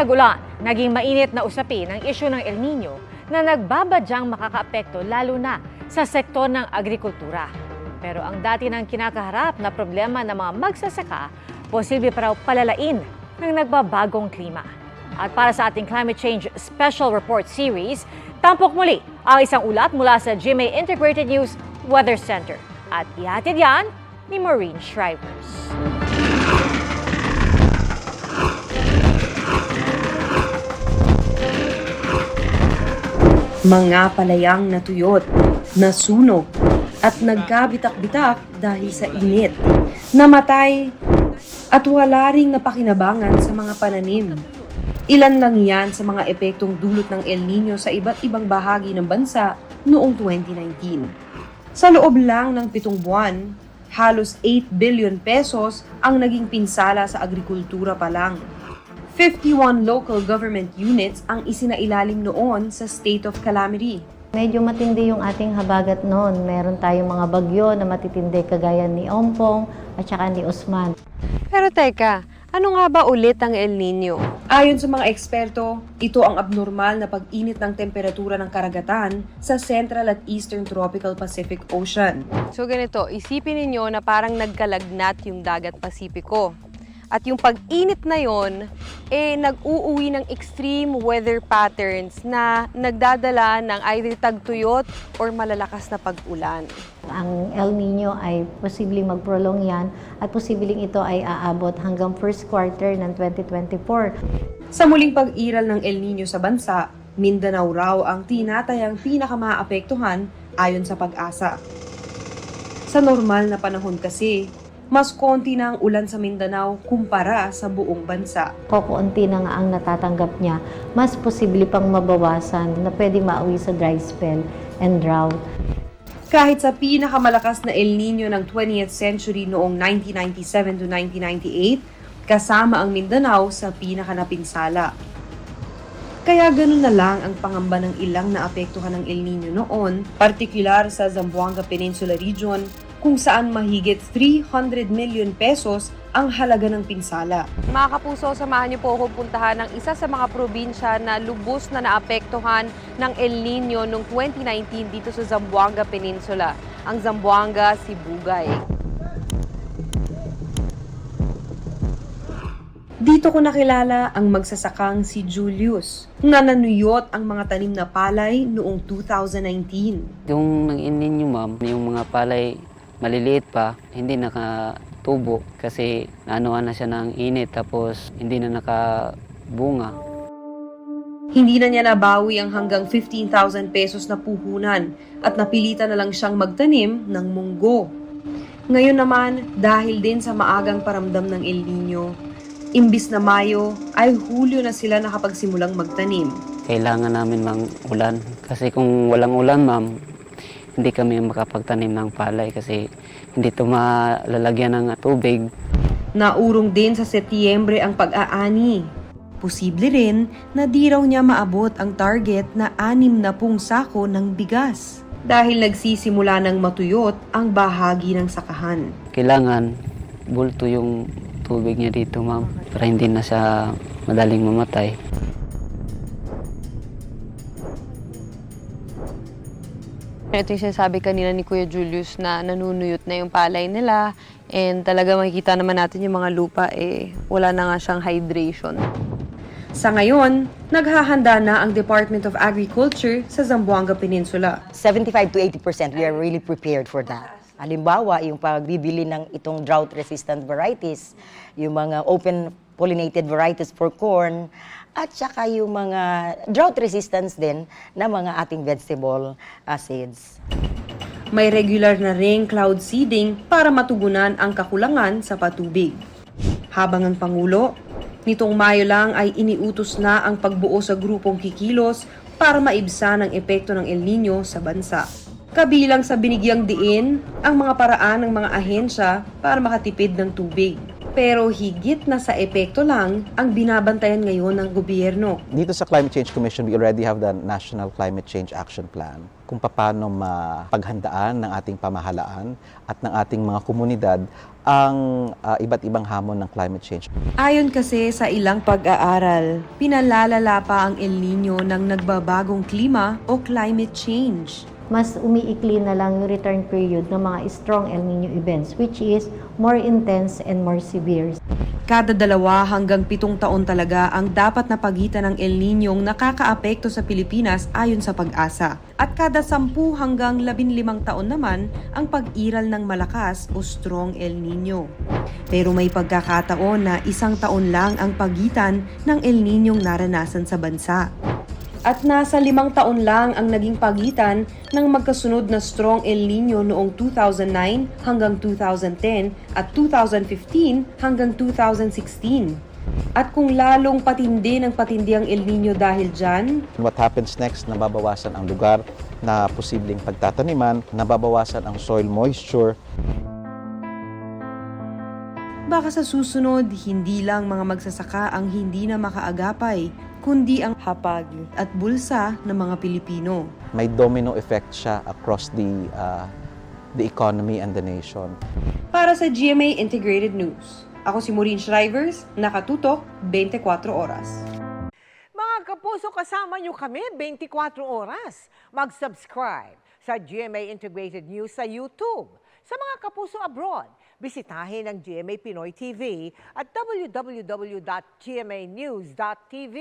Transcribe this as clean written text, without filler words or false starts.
tag-ulan, naging mainit na usapin ang isyu ng El Nino na nagbabadyang makakaapekto lalo na sa sektor ng agrikultura. Pero ang dati nang kinakaharap na problema ng mga magsasaka, posible pa raw palalain ng nagbabagong klima. At para sa ating Climate Change Special Report Series, tampok muli ang isang ulat mula sa GMA Integrated News Weather Center. At ihatid yan ni Maureen Shrivers. Mga palayang natuyot, nasunog, at nagkabitak-bitak dahil sa init. Namatay at wala ring napakinabangan sa mga pananim. Ilan lang yan sa mga epektong dulot ng El Nino sa iba't ibang bahagi ng bansa noong 2019. Sa loob lang ng 7 buwan, halos 8 billion pesos ang naging pinsala sa agrikultura pa lang. 51 local government units ang isinailalim noon sa state of calamity. Medyo matindi yung ating habagat noon. Meron tayong mga bagyo na matitindi kagaya ni Ompong at saka ni Osman. Pero teka, ano nga ba ulit ang El Nino? Ayon sa mga eksperto, ito ang abnormal na pag-init ng temperatura ng karagatan sa Central at Eastern Tropical Pacific Ocean. So ganito, isipin ninyo na parang nagkalagnat yung dagat Pasipiko. At yung pag-init na yon, nag-uuwi ng extreme weather patterns na nagdadala ng either tagtuyot or malalakas na pag-ulan. Ang El Nino ay posibleng mag-prolong yan at posibleng ito ay aabot hanggang first quarter ng 2024. Sa muling pag-iral ng El Nino sa bansa, Mindanao raw ang tinatayang pinakamaapektuhan ayon sa Pag-asa. Sa normal na panahon kasi, mas konti na ang ulan sa Mindanao kumpara sa buong bansa. Kukunti na nga ang natatanggap niya, mas posible pang mabawasan na pwede mauwi sa dry spell and drought. Kahit sa pinakamalakas na El Nino ng 20th century noong 1997 to 1998, kasama ang Mindanao sa pinakanapinsala. Kaya ganun na lang ang pangamba ng ilang naapektuhan ng El Nino noon, partikular sa Zamboanga Peninsula Region, kung saan mahigit 300 million pesos ang halaga ng pinsala. Mga kapuso, samahan niyo po akong puntahan ng isa sa mga probinsya na lubos na naapektuhan ng El Nino noong 2019 dito sa Zamboanga Peninsula, ang Zamboanga Sibugay. Dito ko nakilala ang magsasakang si Julius, na nanuyot ang mga tanim na palay noong 2019. Yung nag-inin nyo ma'am, yung mga palay maliliit pa, hindi nakatubo kasi naanuhan na siya ng init tapos hindi na nakabunga. Hindi na niya nabawi ang hanggang 15,000 pesos na puhunan at napilitan na lang siyang magtanim ng munggo. Ngayon naman, dahil din sa maagang paramdam ng El Nino, imbis na Mayo ay Hulyo na sila nakapagsimulang magtanim. Kailangan namin ng ulan kasi kung walang ulan ma'am, hindi kami makapagtanim ng palay kasi hindi ito malalagyan ng tubig. Naurong din sa Setyembre ang pag-aani. Posible rin na di raw niya maabot ang target na 60 sako ng bigas dahil nagsisimula ng matuyot ang bahagi ng sakahan. Kailangan bulto yung tubig niya dito ma'am para hindi na siya madaling mamatay. Ito yung sinasabi kanina ni Kuya Julius na nanunuyot na yung palay nila and talaga makikita naman natin yung mga lupa wala na nga siyang hydration. Sa ngayon, naghahanda na ang Department of Agriculture sa Zamboanga Peninsula. 75 to 80% we are really prepared for that. Halimbawa, yung pagbibili ng itong drought-resistant varieties, yung mga open-pollinated varieties for corn, at saka yung mga drought resistance din na mga ating vegetable seeds. May regular na ring cloud seeding para matugunan ang kakulangan sa patubig. Habang ang Pangulo, nitong Mayo lang ay iniutos na ang pagbuo sa grupong kikilos para maibsan ang epekto ng El Nino sa bansa. Kabilang sa binigyang diin ang mga paraan ng mga ahensya para makatipid ng tubig. Pero higit na sa epekto lang ang binabantayan ngayon ng gobyerno. Dito sa Climate Change Commission, we already have the National Climate Change Action Plan kung paano mapaghandaan ng ating pamahalaan at ng ating mga komunidad ang iba't ibang hamon ng climate change. Ayon kasi sa ilang pag-aaral, pinalalala pa ang El Nino ng nagbabagong klima o climate change. Mas umiikli na lang yung return period ng mga strong El Nino events, which is more intense and more severe. Kada 2 hanggang 7 taon talaga ang dapat na pagitan ng El Niñong nakakaapekto sa Pilipinas ayon sa Pag-asa. At kada 10 hanggang 15 taon naman ang pag-iral ng malakas o strong El Nino. Pero may pagkakataon na 1 taon lang ang pagitan ng El Niñong naranasan sa bansa. At nasa 5 taon lang ang naging pagitan ng magkasunod na strong El Nino noong 2009 hanggang 2010 at 2015 hanggang 2016. At kung lalong patindi ng patindi ang El Nino dahil dyan, What happens next, nababawasan ang lugar na posibleng pagtataniman, nababawasan ang soil moisture. baka sa susunod hindi lang mga magsasaka ang hindi na makaagapay, kundi ang hapag at bulsa ng mga Pilipino. May domino effect siya across the economy and the nation. Para sa GMA Integrated News, ako si Maureen Shrivers, nakatutok 24 oras. Mga kapuso, kasama nyo kami 24 oras. Mag-subscribe sa GMA Integrated News sa YouTube. Sa mga kapuso abroad, bisitahin ang GMA Pinoy TV at www.gmanews.tv.